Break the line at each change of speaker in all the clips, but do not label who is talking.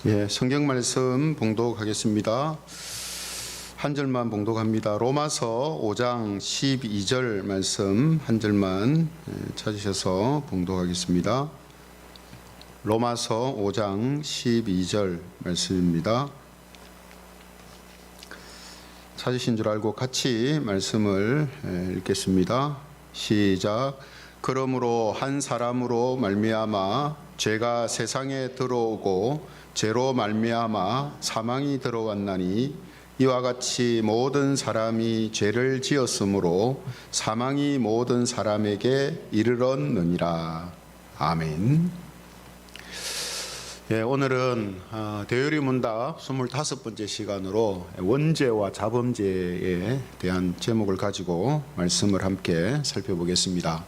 예, 성경 말씀 봉독하겠습니다. 한 절만 봉독합니다. 로마서 5장 12절 말씀 한 절만 찾으셔서 봉독하겠습니다. 로마서 5장 12절 말씀입니다. 찾으신 줄 알고 같이 말씀을 읽겠습니다. 시작. 그러므로 한 사람으로 말미암아 죄가 세상에 들어오고 죄로 말미암아 사망이 들어왔나니 이와 같이 모든 사람이 죄를 지었으므로 사망이 모든 사람에게 이르렀느니라. 아멘. 예, 오늘은 대요리 문답 25번째 시간으로 원죄와 자범죄에 대한 제목을 가지고 말씀을 함께 살펴보겠습니다.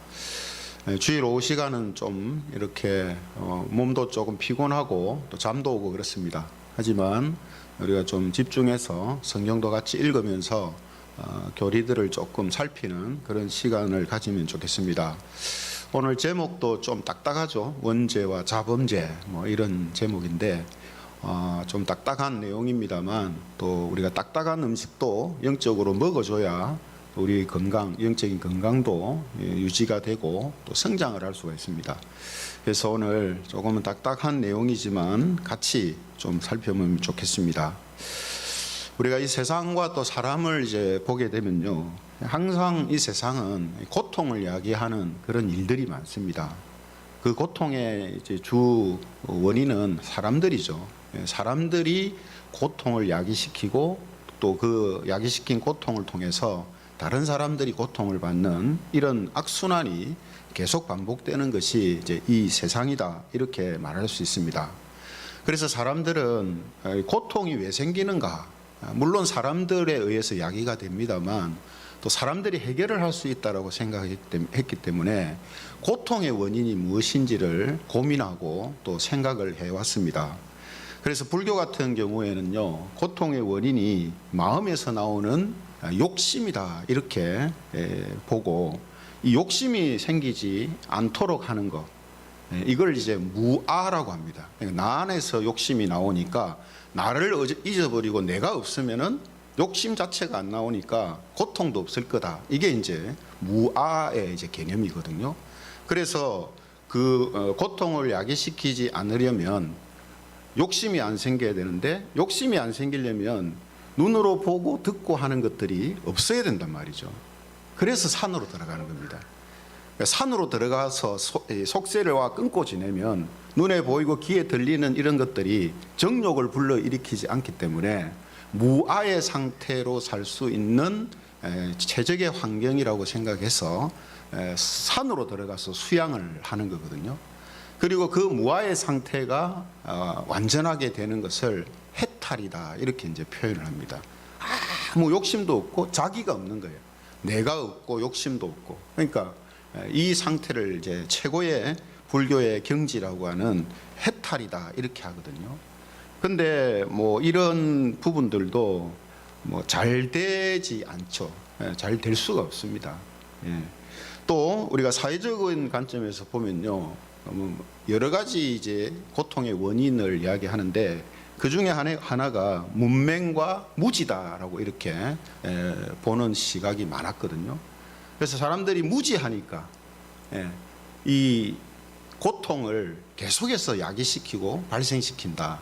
주일 오후 시간은 좀 이렇게 몸도 조금 피곤하고 또 잠도 오고 그렇습니다. 하지만 우리가 좀 집중해서 성경도 같이 읽으면서 교리들을 조금 살피는 그런 시간을 가지면 좋겠습니다. 오늘 제목도 좀 딱딱하죠. 원죄와 자범죄 뭐 이런 제목인데 좀 딱딱한 내용입니다만 또 우리가 딱딱한 음식도 영적으로 먹어줘야 우리 건강, 영적인 건강도 유지가 되고 또 성장을 할 수가 있습니다. 그래서 오늘 조금은 딱딱한 내용이지만 같이 좀 살펴보면 좋겠습니다. 우리가 이 세상과 또 사람을 이제 보게 되면요, 항상 이 세상은 고통을 야기하는 그런 일들이 많습니다. 그 고통의 이제 주 원인은 사람들이죠. 사람들이 고통을 야기시키고 또 그 야기시킨 고통을 통해서 다른 사람들이 고통을 받는 이런 악순환이 계속 반복되는 것이 이제 이 세상이다, 이렇게 말할 수 있습니다. 그래서 사람들은 고통이 왜 생기는가? 물론 사람들에 의해서 야기가 됩니다만 또 사람들이 해결을 할 수 있다고 생각했기 때문에 고통의 원인이 무엇인지를 고민하고 또 생각을 해왔습니다. 그래서 불교 같은 경우에는요, 고통의 원인이 마음에서 나오는 욕심이다, 이렇게 보고 이 욕심이 생기지 않도록 하는 것, 이걸 이제 무아라고 합니다. 나 안에서 욕심이 나오니까 나를 잊어버리고 내가 없으면은 욕심 자체가 안 나오니까 고통도 없을 거다. 이게 이제 무아의 이제 개념이거든요. 그래서 그 고통을 야기시키지 않으려면 욕심이 안 생겨야 되는데, 욕심이 안 생기려면 눈으로 보고 듣고 하는 것들이 없어야 된단 말이죠. 그래서 산으로 들어가는 겁니다. 산으로 들어가서 속세와 끊고 지내면 눈에 보이고 귀에 들리는 이런 것들이 정욕을 불러일으키지 않기 때문에 무아의 상태로 살 수 있는 최적의 환경이라고 생각해서 산으로 들어가서 수양을 하는 거거든요. 그리고 그 무아의 상태가 완전하게 되는 것을 해탈이다, 이렇게 이제 표현을 합니다. 아무 욕심도 없고 자기가 없는 거예요. 내가 없고 욕심도 없고. 그러니까 이 상태를 이제 최고의 불교의 경지라고 하는 해탈이다, 이렇게 하거든요. 근데 뭐 이런 부분들도 뭐 잘 되지 않죠. 잘 될 수가 없습니다. 예. 또 우리가 사회적인 관점에서 보면요, 여러 가지 이제 고통의 원인을 이야기하는데 그 중에 하나가 문맹과 무지다라고 이렇게 보는 시각이 많았거든요. 그래서 사람들이 무지하니까 이 고통을 계속해서 야기시키고 발생시킨다.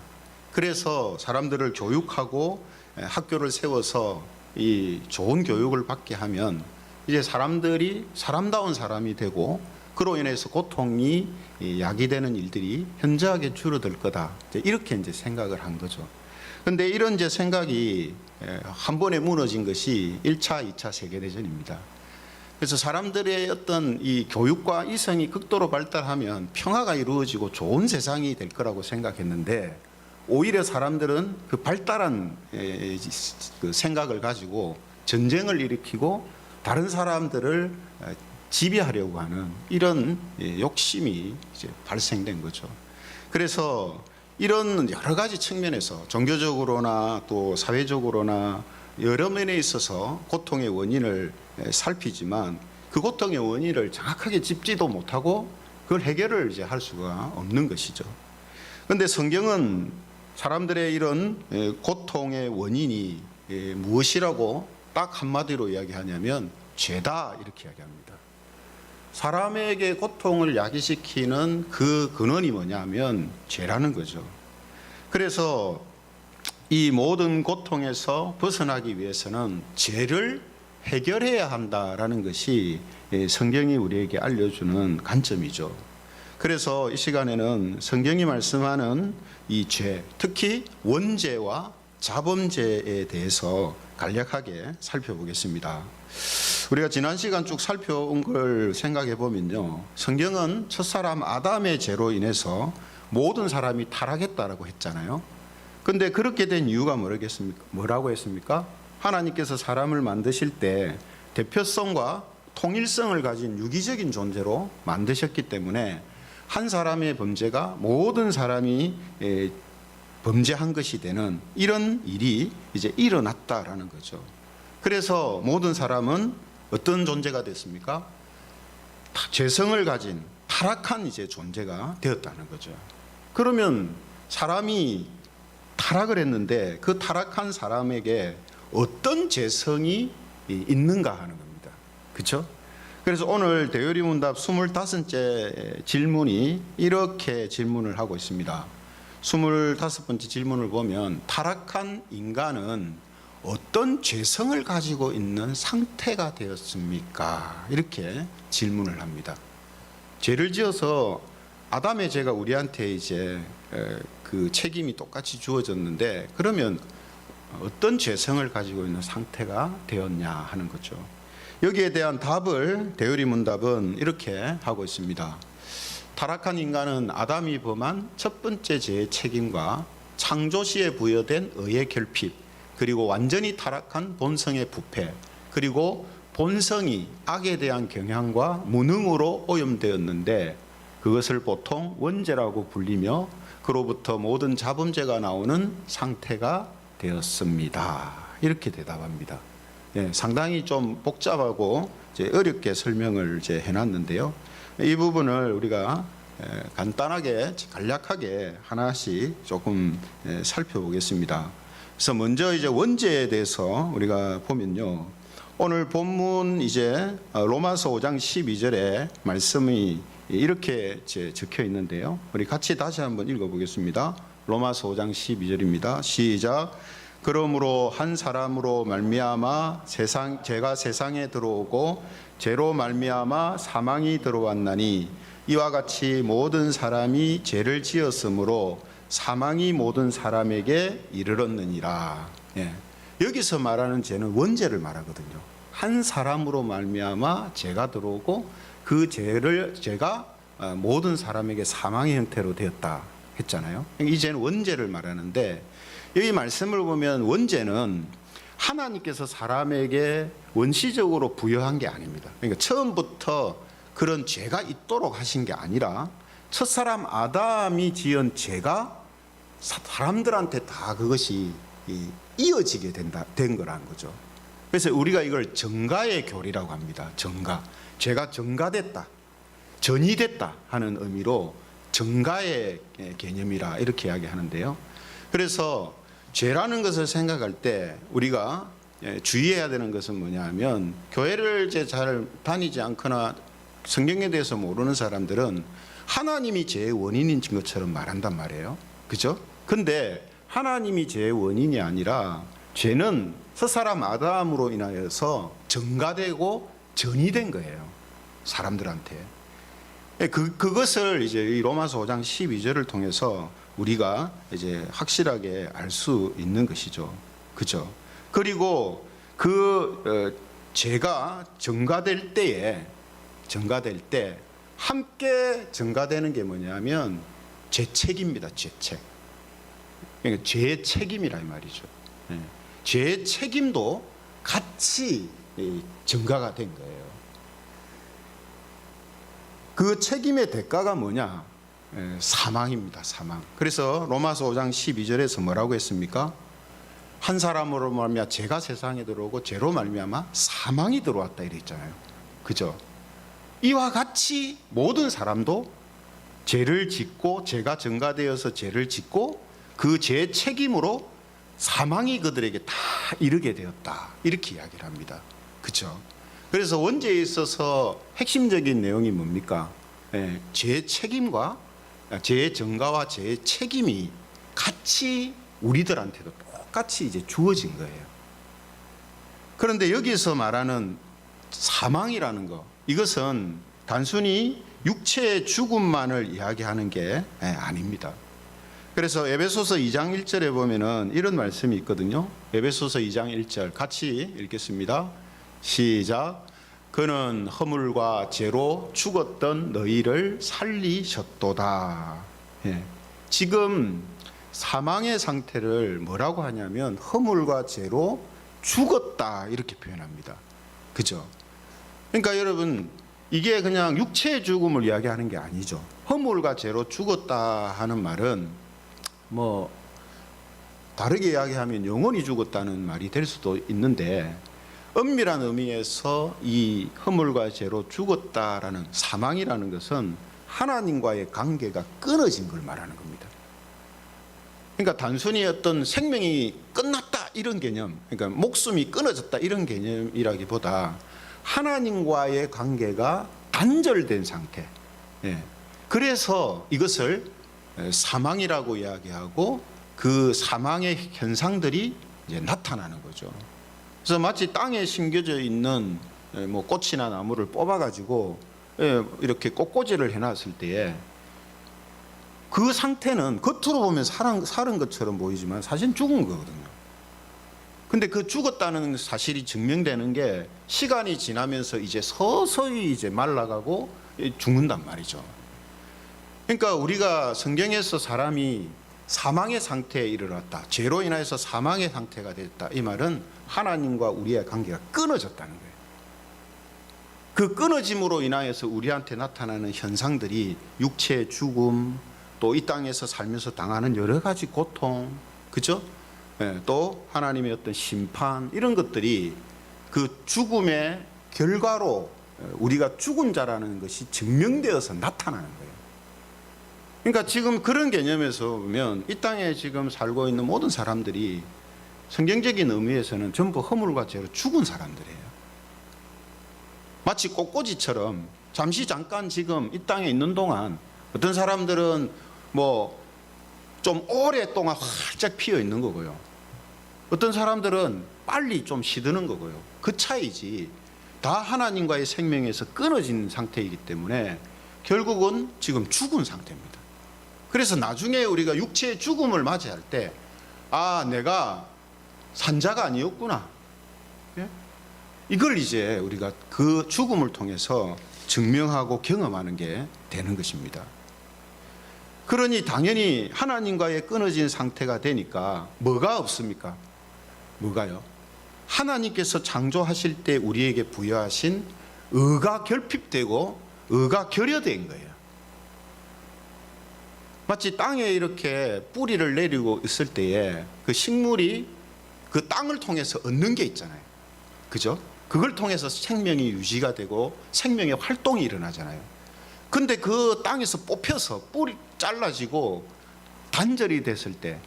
그래서 사람들을 교육하고 학교를 세워서 이 좋은 교육을 받게 하면 이제 사람들이 사람다운 사람이 되고 그로 인해서 고통이 야기되는 일들이 현저하게 줄어들 거다, 이렇게 이제 생각을 한 거죠. 그런데 이런 이제 생각이 한 번에 무너진 것이 1차, 2차 세계대전입니다. 그래서 사람들의 어떤 이 교육과 이성이 극도로 발달하면 평화가 이루어지고 좋은 세상이 될 거라고 생각했는데 오히려 사람들은 그 발달한 그 생각을 가지고 전쟁을 일으키고 다른 사람들을 지배하려고 하는 이런 욕심이 이제 발생된 거죠. 그래서 이런 여러 가지 측면에서 종교적으로나 또 사회적으로나 여러 면에 있어서 고통의 원인을 살피지만 그 고통의 원인을 정확하게 짚지도 못하고 그걸 해결을 이제 할 수가 없는 것이죠. 그런데 성경은 사람들의 이런 고통의 원인이 무엇이라고 딱 한마디로 이야기하냐면 죄다 이렇게 이야기합니다. 사람에게 고통을 야기시키는 그 근원이 뭐냐면 죄라는 거죠. 그래서 이 모든 고통에서 벗어나기 위해서는 죄를 해결해야 한다라는 것이 성경이 우리에게 알려주는 관점이죠. 그래서 이 시간에는 성경이 말씀하는 이 죄, 특히 원죄와 자범죄에 대해서 간략하게 살펴보겠습니다. 우리가 지난 시간 쭉 살펴온 걸 생각해 보면요, 성경은 첫사람 아담의 죄로 인해서 모든 사람이 타락했다라고 했잖아요. 근데 그렇게 된 이유가 뭐라고 했습니까? 하나님께서 사람을 만드실 때 대표성과 통일성을 가진 유기적인 존재로 만드셨기 때문에 한 사람의 범죄가 모든 사람이 범죄한 것이 되는 이런 일이 이제 일어났다라는 거죠. 그래서 모든 사람은 어떤 존재가 됐습니까? 죄성을 가진 타락한 이제 존재가 되었다는 거죠. 그러면 사람이 타락을 했는데 그 타락한 사람에게 어떤 죄성이 있는가 하는 겁니다. 그렇죠? 그래서 오늘 대요리문답 25번째 질문이 이렇게 질문을 하고 있습니다. 25번째 질문을 보면 타락한 인간은 어떤 죄성을 가지고 있는 상태가 되었습니까? 이렇게 질문을 합니다. 죄를 지어서 아담의 죄가 우리한테 이제 그 책임이 똑같이 주어졌는데 그러면 어떤 죄성을 가지고 있는 상태가 되었냐 하는 거죠. 여기에 대한 답을 대요리문답은 이렇게 하고 있습니다. 타락한 인간은 아담이 범한 첫 번째 죄의 책임과 창조시에 부여된 의의 결핍, 그리고 완전히 타락한 본성의 부패, 그리고 본성이 악에 대한 경향과 무능으로 오염되었는데 그것을 보통 원죄라고 불리며 그로부터 모든 자범죄가 나오는 상태가 되었습니다. 이렇게 대답합니다. 상당히 좀 복잡하고 이제 어렵게 설명을 이제 해놨는데요. 이 부분을 우리가 간단하게 간략하게 하나씩 조금 살펴보겠습니다. 그래서 먼저 이제 원죄에 대해서 우리가 보면요, 오늘 본문 이제 로마서 5장 12절에 말씀이 이렇게 적혀 있는데요. 우리 같이 다시 한번 읽어보겠습니다. 로마서 5장 12절입니다. 시작. 그러므로 한 사람으로 말미암아 죄가 세상에 들어오고 죄로 말미암아 사망이 들어왔나니 이와 같이 모든 사람이 죄를 지었으므로 사망이 모든 사람에게 이르렀느니라. 여기서 말하는 죄는 원죄를 말하거든요. 한 사람으로 말미암아 죄가 들어오고 그 죄가 모든 사람에게 사망의 형태로 되었다 했잖아요. 이 죄는 원죄를 말하는데 여기 말씀을 보면 원죄는 하나님께서 사람에게 원시적으로 부여한 게 아닙니다. 그러니까 처음부터 그런 죄가 있도록 하신 게 아니라 첫사람 아담이 지은 죄가 사람들한테 다 그것이 이어지게 된 거라는 거죠. 그래서 우리가 이걸 정가의 교리라고 합니다. 정가. 죄가 정가됐다, 전이됐다 하는 의미로 정가의 개념이라 이렇게 이야기하는데요. 그래서 죄라는 것을 생각할 때 우리가 주의해야 되는 것은 뭐냐면, 교회를 이제 잘 다니지 않거나 성경에 대해서 모르는 사람들은 하나님이 죄의 원인인 것처럼 말한단 말이에요. 그죠? 근데 하나님이 죄의 원인이 아니라 죄는 첫사람 아담으로 인하여서 정가되고 전이된 거예요. 사람들한테. 그것을 이제 이 로마서 5장 12절을 통해서 우리가 이제 확실하게 알 수 있는 것이죠. 그죠? 그리고 그 죄가 정가될 때 함께 정가되는 게 뭐냐면 죄책입니다. 죄책. 그러니까 죄의 책임이라 이 말이죠. 죄의 책임도 같이 정가가 된 거예요. 그 책임의 대가가 뭐냐? 사망입니다. 사망. 그래서 로마서 5장 12절에서 뭐라고 했습니까? 한 사람으로 말미암아 죄가 세상에 들어오고 죄로 말미암아 사망이 들어왔다 이랬잖아요. 그죠? 이와 같이 모든 사람도 죄를 짓고 죄가 증가되어서 죄를 짓고 그 죄 책임으로 사망이 그들에게 다 이르게 되었다. 이렇게 이야기를 합니다. 그렇죠? 그래서 원죄에 있어서 핵심적인 내용이 뭡니까? 죄 책임과 죄의 전가와 죄의 책임이 같이 우리들한테도 똑같이 이제 주어진 거예요. 그런데 여기서 말하는 사망이라는 거, 이것은 단순히 육체의 죽음만을 이야기하는 게 아닙니다. 그래서 에베소서 2장 1절에 보면은 이런 말씀이 있거든요. 에베소서 2장 1절 같이 읽겠습니다. 시작. 그는 허물과 죄로 죽었던 너희를 살리셨도다. 지금 사망의 상태를 뭐라고 하냐면 허물과 죄로 죽었다 이렇게 표현합니다. 그죠? 그러니까 여러분, 이게 그냥 육체의 죽음을 이야기하는 게 아니죠. 허물과 죄로 죽었다 하는 말은 뭐 다르게 이야기하면 영원히 죽었다는 말이 될 수도 있는데, 엄밀한 의미에서 이 허물과 죄로 죽었다라는 사망이라는 것은 하나님과의 관계가 끊어진 걸 말하는 겁니다. 그러니까 단순히 어떤 생명이 끝났다 이런 개념, 그러니까 목숨이 끊어졌다 이런 개념이라기보다 하나님과의 관계가 단절된 상태. 그래서 이것을 사망이라고 이야기하고 그 사망의 현상들이 이제 나타나는 거죠. 그래서 마치 땅에 심겨져 있는 뭐 꽃이나 나무를 뽑아가지고 이렇게 꽃꽂이를 해놨을 때에 그 상태는 겉으로 보면 살은 것처럼 보이지만 사실 죽은 거거든요. 근데 그 죽었다는 사실이 증명되는 게 시간이 지나면서 이제 서서히 이제 말라가고 죽는단 말이죠. 그러니까 우리가 성경에서 사람이 사망의 상태에 이르렀다, 죄로 인해서 사망의 상태가 됐다, 이 말은 하나님과 우리의 관계가 끊어졌다는 거예요. 그 끊어짐으로 인하여서 우리한테 나타나는 현상들이 육체의 죽음, 또 이 땅에서 살면서 당하는 여러 가지 고통, 그죠? 또 하나님의 어떤 심판, 이런 것들이 그 죽음의 결과로 우리가 죽은 자라는 것이 증명되어서 나타나는 거예요. 그러니까 지금 그런 개념에서 보면 이 땅에 지금 살고 있는 모든 사람들이 성경적인 의미에서는 전부 허물과 죄로 죽은 사람들이에요. 마치 꽃꽂이처럼 잠깐 지금 이 땅에 있는 동안 어떤 사람들은 뭐 좀 오랫동안 활짝 피어 있는 거고요. 어떤 사람들은 빨리 좀 시드는 거고요. 그 차이지 다 하나님과의 생명에서 끊어진 상태이기 때문에 결국은 지금 죽은 상태입니다. 그래서 나중에 우리가 육체의 죽음을 맞이할 때, 아, 내가 산자가 아니었구나. 이걸 이제 우리가 그 죽음을 통해서 증명하고 경험하는 게 되는 것입니다. 그러니 당연히 하나님과의 끊어진 상태가 되니까 뭐가 없습니까? 뭐가요? 하나님께서 창조하실 때 우리에게 부여하신 의가 결핍되고 의가 결여된 거예요. 마치 땅에 이렇게 뿌리를 내리고 있을 때에 그 식물이 그 땅을 통해서 얻는 게 있잖아요. 그죠? 그걸 통해서 생명이 유지가 되고 생명의 활동이 일어나잖아요. 근데 그 땅에서 뽑혀서 뿌리 잘라지고 단절이 됐을 때,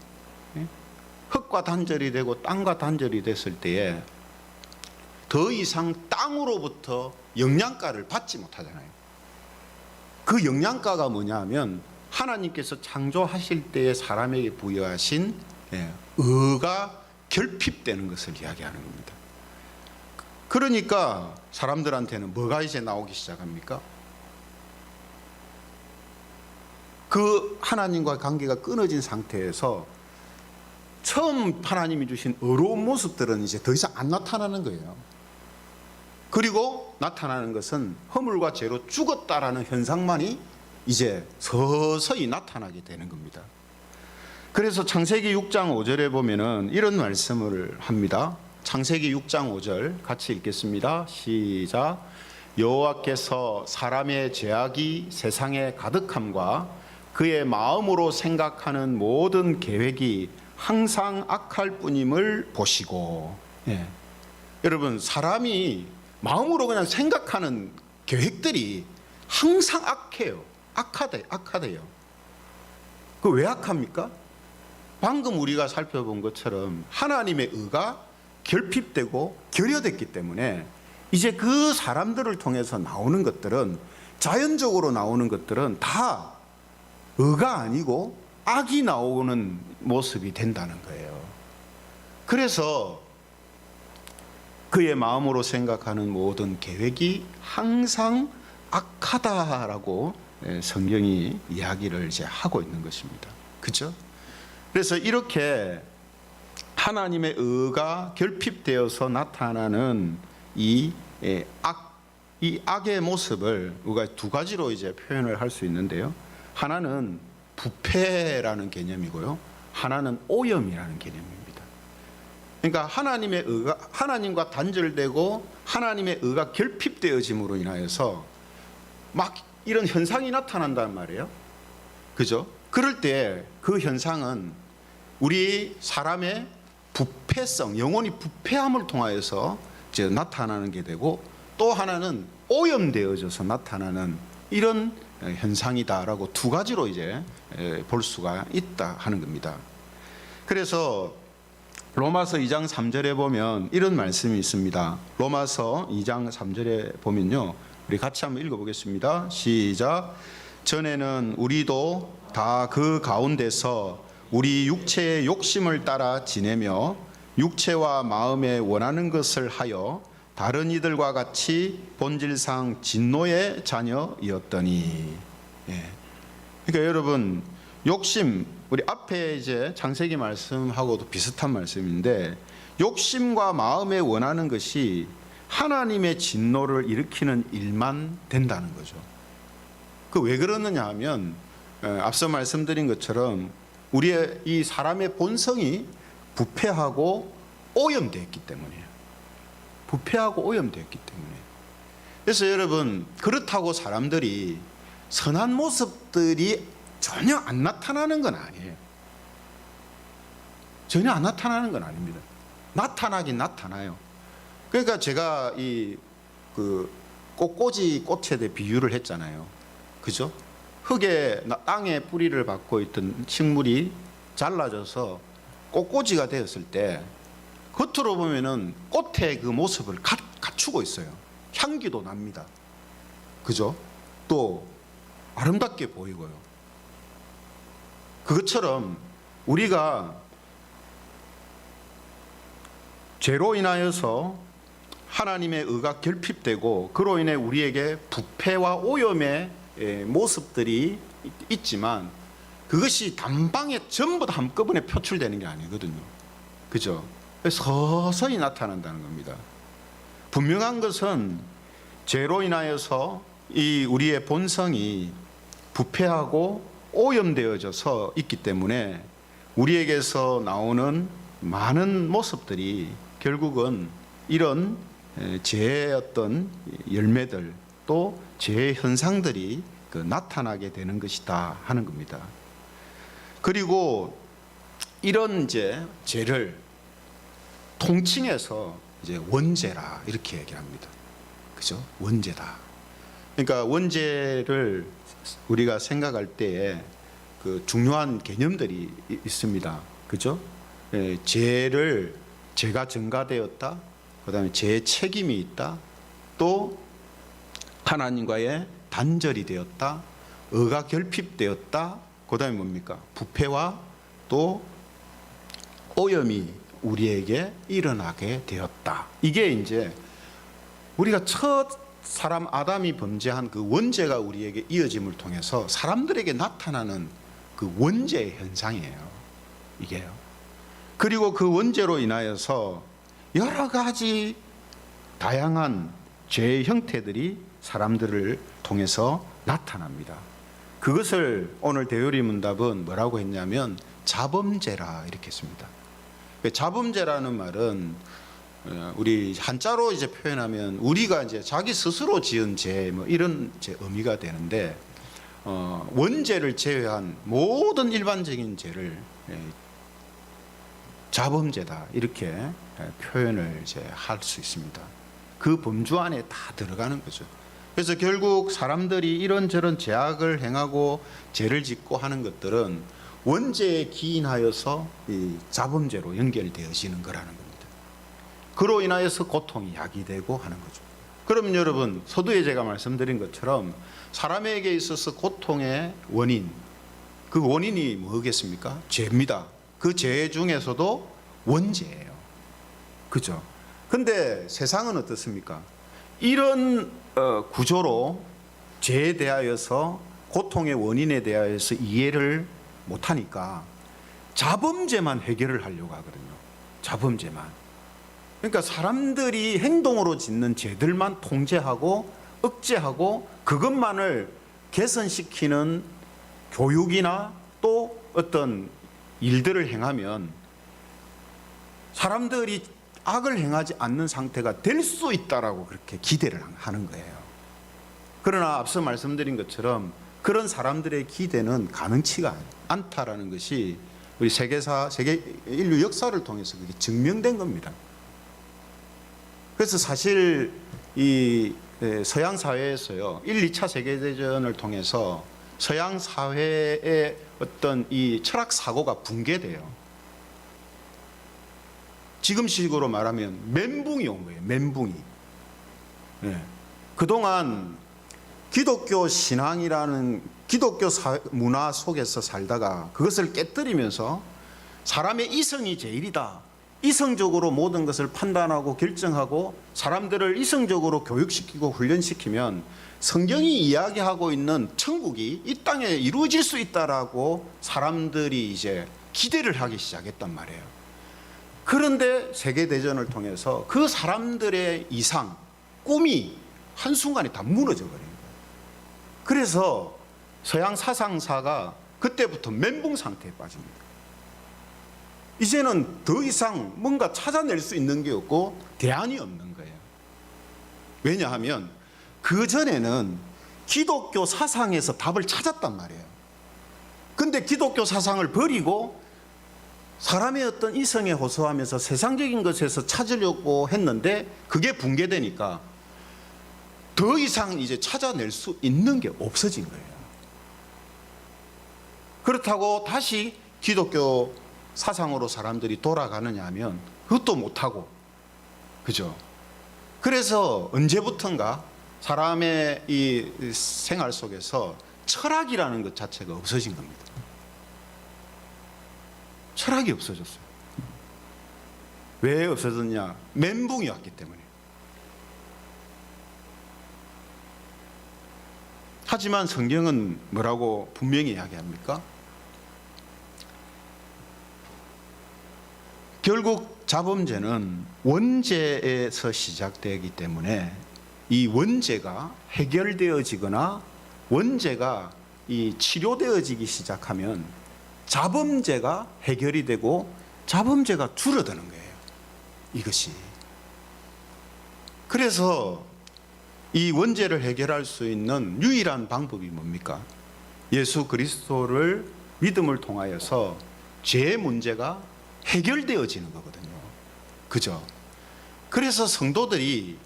흙과 단절이 되고 땅과 단절이 됐을 때에 더 이상 땅으로부터 영양가를 받지 못하잖아요. 그 영양가가 뭐냐 하면 하나님께서 창조하실 때에 사람에게 부여하신 의가 결핍되는 것을 이야기하는 겁니다. 그러니까 사람들한테는 뭐가 이제 나오기 시작합니까? 그 하나님과 관계가 끊어진 상태에서 처음 하나님이 주신 의로운 모습들은 이제 더 이상 안 나타나는 거예요. 그리고 나타나는 것은 허물과 죄로 죽었다라는 현상만이 이제 서서히 나타나게 되는 겁니다. 그래서 창세기 6장 5절에 보면은 이런 말씀을 합니다. 창세기 6장 5절 같이 읽겠습니다. 시작. 여호와께서 사람의 죄악이 세상에 가득함과 그의 마음으로 생각하는 모든 계획이 항상 악할 뿐임을 보시고. 여러분, 사람이 마음으로 그냥 생각하는 계획들이 항상 악해요. 악하대요. 그 왜 악합니까? 방금 우리가 살펴본 것처럼 하나님의 의가 결핍되고 결여됐기 때문에 이제 그 사람들을 통해서 나오는 것들은, 자연적으로 나오는 것들은 다 의가 아니고 악이 나오는 모습이 된다는 거예요. 그래서 그의 마음으로 생각하는 모든 계획이 항상 악하다라고 성경이 이야기를 이제 하고 있는 것입니다. 그렇죠? 그래서 이렇게 하나님의 의가 결핍되어서 나타나는 이 악의 모습을 우리가 두 가지로 이제 표현을 할 수 있는데요. 하나는 부패라는 개념이고요. 하나는 오염이라는 개념입니다. 그러니까 하나님의 의가, 하나님과 단절되고 하나님의 의가 결핍되어짐으로 인하여서 막 이런 현상이 나타난단 말이에요. 그죠? 그럴 때 그 현상은 우리 사람의 부패성, 영혼이 부패함을 통하여서 이제 나타나는 게 되고, 또 하나는 오염되어져서 나타나는 이런 현상이다라고 두 가지로 이제 볼 수가 있다 하는 겁니다. 그래서 로마서 2장 3절에 보면 이런 말씀이 있습니다. 로마서 2장 3절에 보면요, 우리 같이 한번 읽어보겠습니다. 시작. 전에는 우리도 다 그 가운데서 우리 육체의 욕심을 따라 지내며 육체와 마음에 원하는 것을 하여 다른 이들과 같이 본질상 진노의 자녀이었더니. 그러니까 여러분, 욕심, 우리 앞에 이제 창세기 말씀하고도 비슷한 말씀인데, 욕심과 마음에 원하는 것이 하나님의 진노를 일으키는 일만 된다는 거죠. 그 왜 그러느냐 하면, 앞서 말씀드린 것처럼 우리의 이 사람의 본성이 부패하고 오염되었기 때문이에요. 부패하고 오염되었기 때문에. 그래서 여러분, 그렇다고 사람들이 선한 모습들이 전혀 안 나타나는 건 아니에요. 전혀 안 나타나는 건 아닙니다. 나타나긴 나타나요. 그러니까 제가 그 꽃꽂이 꽃에 대해 비유를 했잖아요. 그죠? 흙에 땅에 뿌리를 받고 있던 식물이 잘라져서 꽃꽂이가 되었을 때 겉으로 보면은 꽃의 그 모습을 갖추고 있어요. 향기도 납니다. 그죠? 또 아름답게 보이고요. 그것처럼 우리가 죄로 인하여서 하나님의 의가 결핍되고 그로 인해 우리에게 부패와 오염의 모습들이 있지만, 그것이 단방에 전부 다 한꺼번에 표출되는 게 아니거든요. 그죠? 서서히 나타난다는 겁니다. 분명한 것은 죄로 인하여서 이 우리의 본성이 부패하고 오염되어져서 있기 때문에 우리에게서 나오는 많은 모습들이 결국은 이런 죄의 어떤 열매들, 또 죄의 현상들이 나타나게 되는 것이다 하는 겁니다. 그리고 이런 이제 죄를 통칭해서 이제 원죄라 이렇게 얘기합니다. 그죠? 원죄다. 그러니까 원죄를 우리가 생각할 때에 그 중요한 개념들이 있습니다. 그죠? 죄가 전가되었다. 그다음에 죄의 책임이 있다. 또 하나님과의 단절이 되었다. 의가 결핍되었다. 그다음에 뭡니까? 부패와 또 오염이 우리에게 일어나게 되었다. 이게 이제 우리가 첫 사람 아담이 범죄한 그 원죄가 우리에게 이어짐을 통해서 사람들에게 나타나는 그 원죄의 현상이에요. 이게요. 그리고 그 원죄로 인하여서 여러 가지 다양한 죄의 형태들이 사람들을 통해서 나타납니다. 그것을 오늘 대요리 문답은 뭐라고 했냐면 자범죄라 이렇게 했습니다. 자범죄라는 말은 우리 한자로 이제 표현하면 우리가 이제 자기 스스로 지은 죄 뭐 이런 의미가 되는데, 원죄를 제외한 모든 일반적인 죄를 자범죄다 이렇게 표현을 이제 할 수 있습니다. 그 범주 안에 다 들어가는 거죠. 그래서 결국 사람들이 이런저런 죄악을 행하고 죄를 짓고 하는 것들은 원죄에 기인하여서 이 자범죄로 연결되어지는 거라는 겁니다. 그로 인하여서 고통이 야기되고 하는 거죠. 그러면 여러분, 서두에 제가 말씀드린 것처럼 사람에게 있어서 고통의 원인, 그 원인이 뭐겠습니까? 죄입니다. 그 죄 중에서도 원죄예요. 그죠? 근데 세상은 어떻습니까? 이런 구조로 죄에 대하여서 고통의 원인에 대하여서 이해를 못하니까 자범죄만 해결을 하려고 하거든요. 자범죄만. 그러니까 사람들이 행동으로 짓는 죄들만 통제하고 억제하고 그것만을 개선시키는 교육이나 또 어떤 일들을 행하면 사람들이 악을 행하지 않는 상태가 될 수 있다라고 그렇게 기대를 하는 거예요. 그러나 앞서 말씀드린 것처럼 그런 사람들의 기대는 가능치가 않다라는 것이 우리 세계 인류 역사를 통해서 그게 증명된 겁니다. 그래서 사실 이 서양 사회에서요, 1, 2차 세계대전을 통해서 서양 사회의 어떤 이 철학 사고가 붕괴돼요. 지금식으로 말하면 멘붕이 온 거예요. 멘붕이. 네. 그동안 기독교 신앙이라는 기독교 문화 속에서 살다가 그것을 깨뜨리면서 사람의 이성이 제일이다. 이성적으로 모든 것을 판단하고 결정하고 사람들을 이성적으로 교육시키고 훈련시키면 성경이 이야기하고 있는 천국이 이 땅에 이루어질 수 있다라고 사람들이 이제 기대를 하기 시작했단 말이에요. 그런데 세계대전을 통해서 그 사람들의 이상, 꿈이 한순간에 다 무너져 버린 거예요. 그래서 서양 사상사가 그때부터 멘붕 상태에 빠집니다. 이제는 더 이상 뭔가 찾아낼 수 있는 게 없고 대안이 없는 거예요. 왜냐하면 그전에는 기독교 사상에서 답을 찾았단 말이에요. 근데 기독교 사상을 버리고 사람의 어떤 이성에 호소하면서 세상적인 것에서 찾으려고 했는데 그게 붕괴되니까 더 이상 이제 찾아낼 수 있는 게 없어진 거예요. 그렇다고 다시 기독교 사상으로 사람들이 돌아가느냐 하면 그것도 못하고, 그죠? 그래서 언제부턴가 사람의 이 생활 속에서 철학이라는 것 자체가 없어진 겁니다. 철학이 없어졌어요. 왜 없어졌냐? 멘붕이 왔기 때문에. 하지만 성경은 뭐라고 분명히 이야기합니까? 결국 자범죄는 원죄에서 시작되기 때문에 이 원죄가 해결되어지거나 원죄가 이 치료되어지기 시작하면 자범죄가 해결이 되고 자범죄가 줄어드는 거예요. 이것이. 그래서 이 원죄를 해결할 수 있는 유일한 방법이 뭡니까? 예수 그리스도를 믿음을 통하여서 죄의 문제가 해결되어지는 거거든요. 그죠? 그래서 성도들이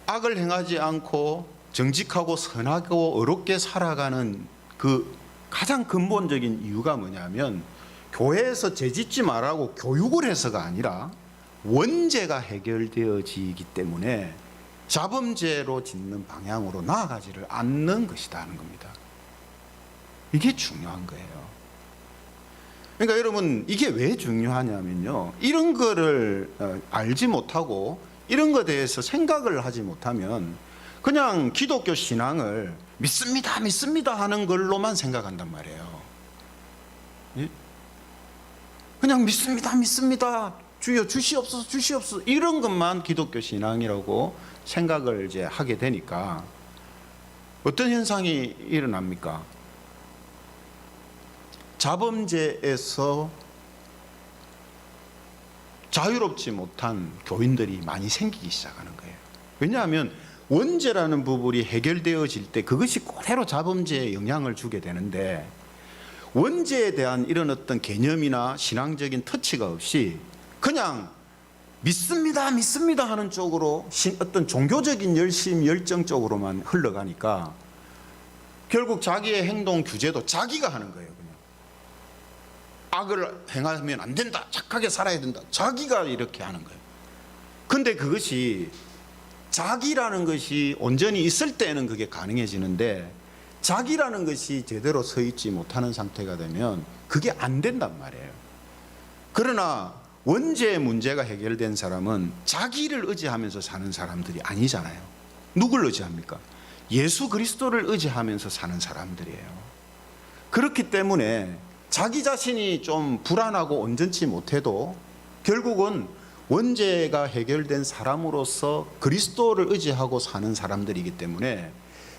악을 행하지 않고 정직하고 선하고 어렵게 살아가는 그 가장 근본적인 이유가 뭐냐면 교회에서 죄짓지 말라고 교육을 해서가 아니라 원죄가 해결되어지기 때문에 자범죄로 짓는 방향으로 나아가지를 않는 것이다 하는 겁니다. 이게 중요한 거예요. 그러니까 여러분, 이게 왜 중요하냐면요, 이런 거를 알지 못하고 이런 것에 대해서 생각을 하지 못하면 그냥 기독교 신앙을 믿습니다 하는 걸로만 생각한단 말이에요. 예? 그냥 믿습니다 주여 주시옵소서 이런 것만 기독교 신앙이라고 생각을 이제 하게 되니까 어떤 현상이 일어납니까? 자범죄에서 자유롭지 못한 교인들이 많이 생기기 시작하는 거예요. 왜냐하면 원죄라는 부분이 해결되어질 때 그것이 그대로 자범죄에 영향을 주게 되는데 원죄에 대한 이런 어떤 개념이나 신앙적인 터치가 없이 그냥 믿습니다 하는 쪽으로 어떤 종교적인 열심, 열정 쪽으로만 흘러가니까 결국 자기의 행동 규제도 자기가 하는 거예요. 그냥 악을 행하면 안 된다, 착하게 살아야 된다, 자기가 이렇게 하는 거예요. 근데 그것이 자기라는 것이 온전히 있을 때는 그게 가능해지는데, 자기라는 것이 제대로 서 있지 못하는 상태가 되면 그게 안 된단 말이에요. 그러나 원죄의 문제가 해결된 사람은 자기를 의지하면서 사는 사람들이 아니잖아요. 누굴 의지합니까? 예수 그리스도를 의지하면서 사는 사람들이에요. 그렇기 때문에 자기 자신이 좀 불안하고 온전치 못해도 결국은 원죄가 해결된 사람으로서 그리스도를 의지하고 사는 사람들이기 때문에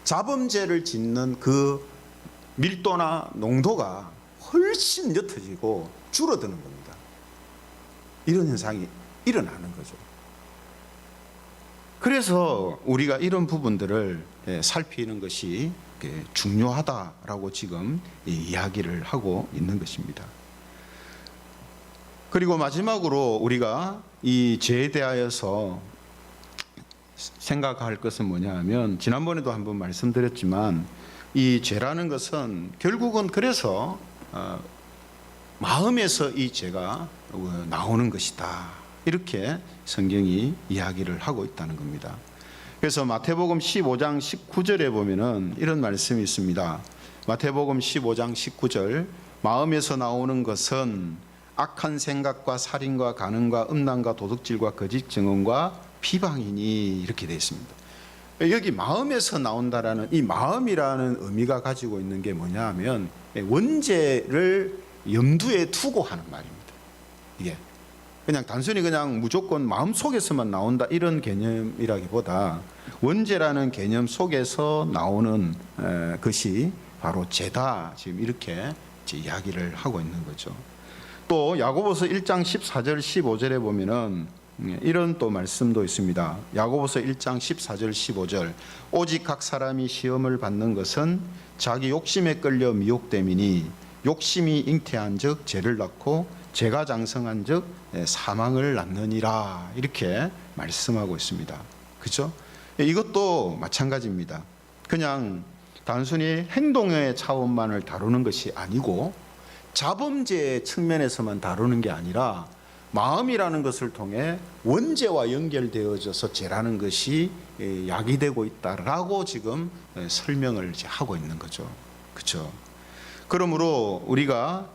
자범죄를 짓는 그 밀도나 농도가 훨씬 옅어지고 줄어드는 겁니다. 이런 현상이 일어나는 거죠. 그래서 우리가 이런 부분들을 살피는 것이 중요하다라고 지금 이야기를 하고 있는 것입니다. 그리고 마지막으로 우리가 이 죄에 대하여서 생각할 것은 뭐냐 하면, 지난번에도 한번 말씀드렸지만 이 죄라는 것은 결국은 그래서 마음에서 이 죄가 나오는 것이다, 이렇게 성경이 이야기를 하고 있다는 겁니다. 그래서 마태복음 15장 19절에 보면은 이런 말씀이 있습니다. 마태복음 15장 19절, 마음에서 나오는 것은 악한 생각과 살인과 간음과 음란과 도둑질과 거짓 증언과 비방이니, 이렇게 되어 있습니다. 여기 마음에서 나온다라는 이 마음이라는 의미가 가지고 있는 게 뭐냐 하면 원죄를 염두에 두고 하는 말입니다. 이게 그냥 단순히 그냥 무조건 마음속에서만 나온다 이런 개념이라기보다 원죄라는 개념 속에서 나오는 것이 바로 죄다, 지금 이렇게 이야기를 하고 있는 거죠. 또 야고보서 1장 14절 15절에 보면은 이런 또 말씀도 있습니다. 야고보서 1장 14절 15절, 오직 각 사람이 시험을 받는 것은 자기 욕심에 끌려 미혹됨이니 욕심이 잉태한 즉 죄를 낳고 죄가 장성한 즉 사망을 낳느니라, 이렇게 말씀하고 있습니다. 그렇죠? 이것도 마찬가지입니다. 그냥 단순히 행동의 차원만을 다루는 것이 아니고 자범죄의 측면에서만 다루는 게 아니라 마음이라는 것을 통해 원죄와 연결되어져서 죄라는 것이 야기되고 있다라고 지금 설명을 하고 있는 거죠. 그렇죠? 그러므로 우리가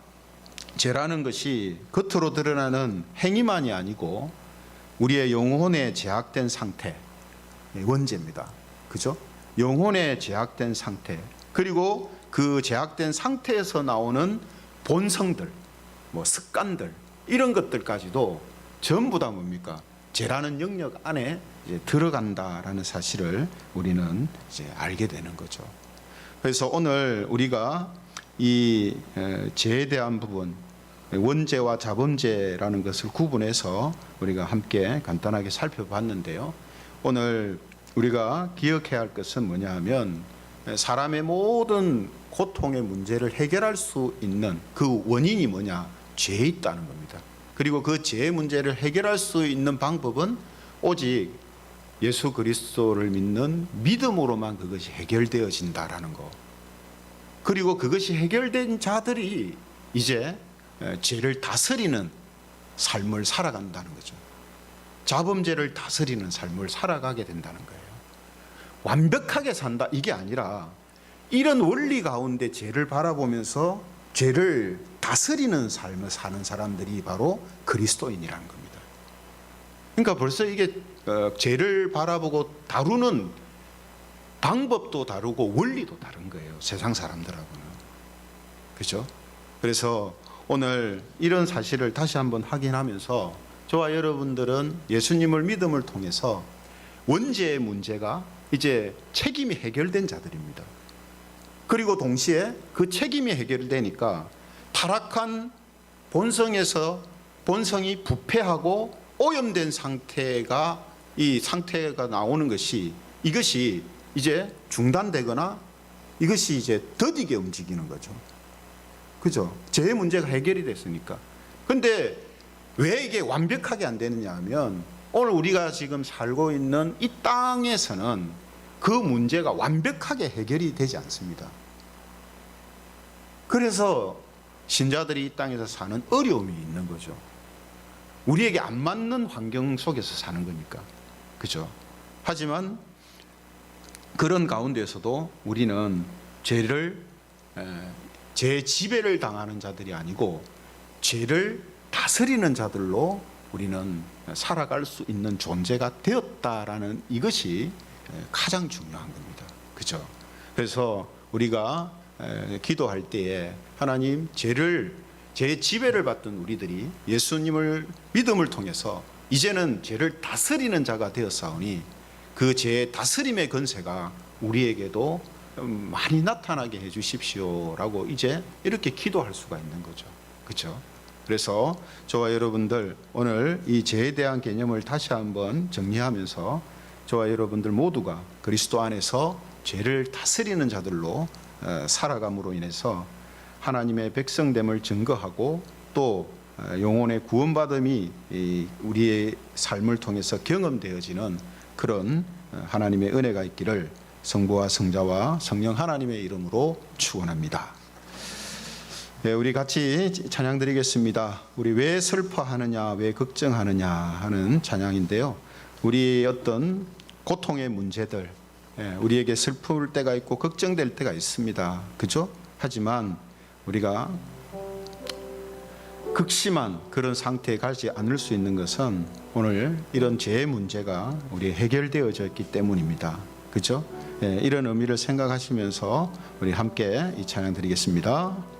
죄라는 것이 겉으로 드러나는 행위만이 아니고 우리의 영혼에 제약된 상태, 원죄입니다. 그죠? 영혼에 제약된 상태, 그리고 그 제약된 상태에서 나오는 본성들, 습관들, 이런 것들까지도 전부 다 뭡니까? 죄라는 영역 안에 이제 들어간다라는 사실을 우리는 이제 알게 되는 거죠. 그래서 오늘 우리가 이 죄에 대한 부분, 원죄와 자범죄라는 것을 구분해서 우리가 함께 간단하게 살펴봤는데요. 오늘 우리가 기억해야 할 것은 뭐냐 하면, 사람의 모든 고통의 문제를 해결할 수 있는 그 원인이 뭐냐? 죄에 있다는 겁니다. 그리고 그 죄의 문제를 해결할 수 있는 방법은 오직 예수 그리스도를 믿는 믿음으로만 그것이 해결되어진다라는 거. 그리고 그것이 해결된 자들이 이제 죄를 다스리는 삶을 살아간다는 거죠. 자범죄를 다스리는 삶을 살아가게 된다는 거예요. 완벽하게 산다 이게 아니라 이런 원리 가운데 죄를 바라보면서 죄를 다스리는 삶을 사는 사람들이 바로 그리스도인이라는 겁니다. 그러니까 벌써 이게 죄를 바라보고 다루는 방법도 다르고 원리도 다른 거예요. 세상 사람들하고는. 그렇죠? 그래서 오늘 이런 사실을 다시 한번 확인하면서 저와 여러분들은 예수님을 믿음을 통해서 원죄의 문제가 이제 책임이 해결된 자들입니다. 그리고 동시에 그 책임이 해결되니까 타락한 본성에서 본성이 부패하고 오염된 상태가 나오는 것이, 이것이 이제 중단되거나 이것이 이제 더디게 움직이는 거죠. 그죠? 죄의 문제가 해결이 됐으니까. 근데 왜 이게 완벽하게 안 되느냐 하면, 오늘 우리가 지금 살고 있는 이 땅에서는 그 문제가 완벽하게 해결이 되지 않습니다. 그래서 신자들이 이 땅에서 사는 어려움이 있는 거죠. 우리에게 안 맞는 환경 속에서 사는 거니까. 그죠? 하지만 그런 가운데서도 우리는 죄 지배를 당하는 자들이 아니고 죄를 다스리는 자들로 우리는 살아갈 수 있는 존재가 되었다라는 이것이 가장 중요한 겁니다. 그죠? 그래서 우리가 기도할 때에 하나님, 죄 지배를 받던 우리들이 예수님을 믿음을 통해서 이제는 죄를 다스리는 자가 되었사오니 그 죄의 다스림의 권세가 우리에게도 많이 나타나게 해 주십시오라고 이제 이렇게 기도할 수가 있는 거죠. 그렇죠? 그래서 저와 여러분들 오늘 이 죄에 대한 개념을 다시 한번 정리하면서 저와 여러분들 모두가 그리스도 안에서 죄를 다스리는 자들로 살아감으로 인해서 하나님의 백성됨을 증거하고 또 영혼의 구원받음이 우리의 삶을 통해서 경험되어지는 그런 하나님의 은혜가 있기를 성부와 성자와 성령 하나님의 이름으로 축원합니다. 네, 우리 같이 찬양 드리겠습니다. 우리 왜 슬퍼하느냐, 왜 걱정하느냐 하는 찬양인데요. 우리의 어떤 고통의 문제들, 우리에게 슬플 때가 있고 걱정될 때가 있습니다. 그죠? 하지만 우리가 극심한 그런 상태에 가지 않을 수 있는 것은 오늘 이런 죄의 문제가 우리 해결되어져 있기 때문입니다. 그죠? 이런 의미를 생각하시면서 우리 함께 이 찬양 드리겠습니다.